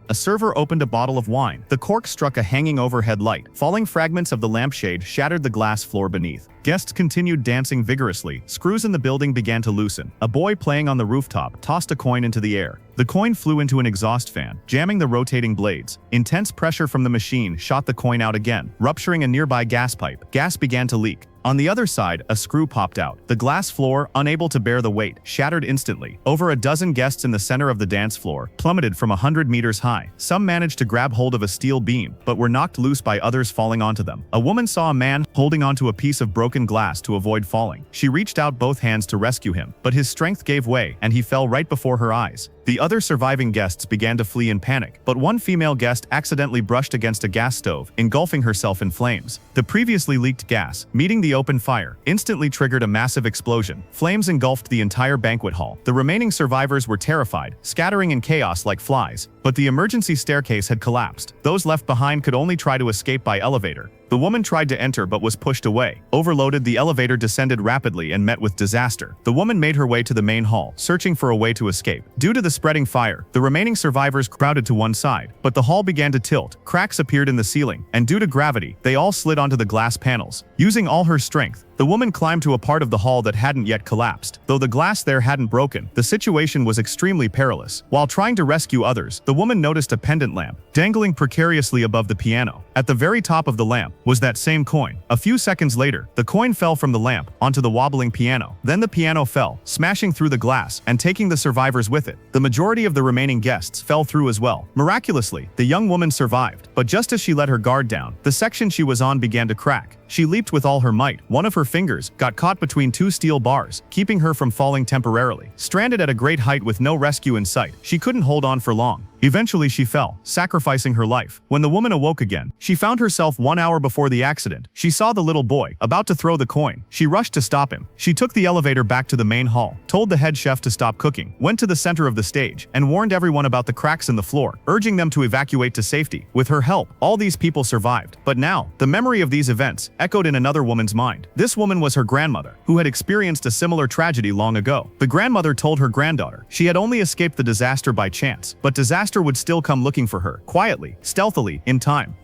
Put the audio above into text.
A server opened a bottle of wine. The cork struck a hanging overhead light. Falling fragments of the lampshade shattered the glass floor beneath. Guests continued dancing vigorously. Screws in the building began to loosen. A boy playing on the rooftop tossed a coin into the air. The coin flew into an exhaust fan, jamming the rotating blades. Intense pressure from the machine shot the coin out again, rupturing a nearby gas pipe. Gas began to leak. On the other side, a screw popped out. The glass floor, unable to bear the weight, shattered instantly. Over a dozen guests in the center of the dance floor plummeted from 100 meters high. Some managed to grab hold of a steel beam, but were knocked loose by others falling onto them. A woman saw a man holding onto a piece of broken glass to avoid falling. She reached out both hands to rescue him, but his strength gave way and he fell right before her eyes. The other surviving guests began to flee in panic, but one female guest accidentally brushed against a gas stove, engulfing herself in flames. The previously leaked gas, meeting the open fire, instantly triggered a massive explosion. Flames engulfed the entire banquet hall. The remaining survivors were terrified, scattering in chaos like flies. But the emergency staircase had collapsed. Those left behind could only try to escape by elevator. The woman tried to enter but was pushed away. Overloaded, the elevator descended rapidly and met with disaster. The woman made her way to the main hall, searching for a way to escape. Due to the spreading fire, the remaining survivors crowded to one side, but the hall began to tilt. Cracks appeared in the ceiling, and due to gravity, they all slid onto the glass panels. Using all her strength, the woman climbed to a part of the hall that hadn't yet collapsed. Though the glass there hadn't broken, the situation was extremely perilous. While trying to rescue others, the woman noticed a pendant lamp dangling precariously above the piano. At the very top of the lamp was that same coin. A few seconds later, the coin fell from the lamp onto the wobbling piano. Then the piano fell, smashing through the glass and taking the survivors with it. The majority of the remaining guests fell through as well. Miraculously, the young woman survived, but just as she let her guard down, the section she was on began to crack. She leaped with all her might. One of her fingers got caught between two steel bars, keeping her from falling temporarily. Stranded at a great height with no rescue in sight, she couldn't hold on for long. Eventually she fell, sacrificing her life. When the woman awoke again, she found herself 1 hour before the accident. She saw the little boy about to throw the coin. She rushed to stop him. She took the elevator back to the main hall, told the head chef to stop cooking, went to the center of the stage, and warned everyone about the cracks in the floor, urging them to evacuate to safety. With her help, all these people survived. But now, the memory of these events echoed in another woman's mind. This woman was her grandmother, who had experienced a similar tragedy long ago. The grandmother told her granddaughter she had only escaped the disaster by chance, but disaster would still come looking for her, quietly, stealthily, in time.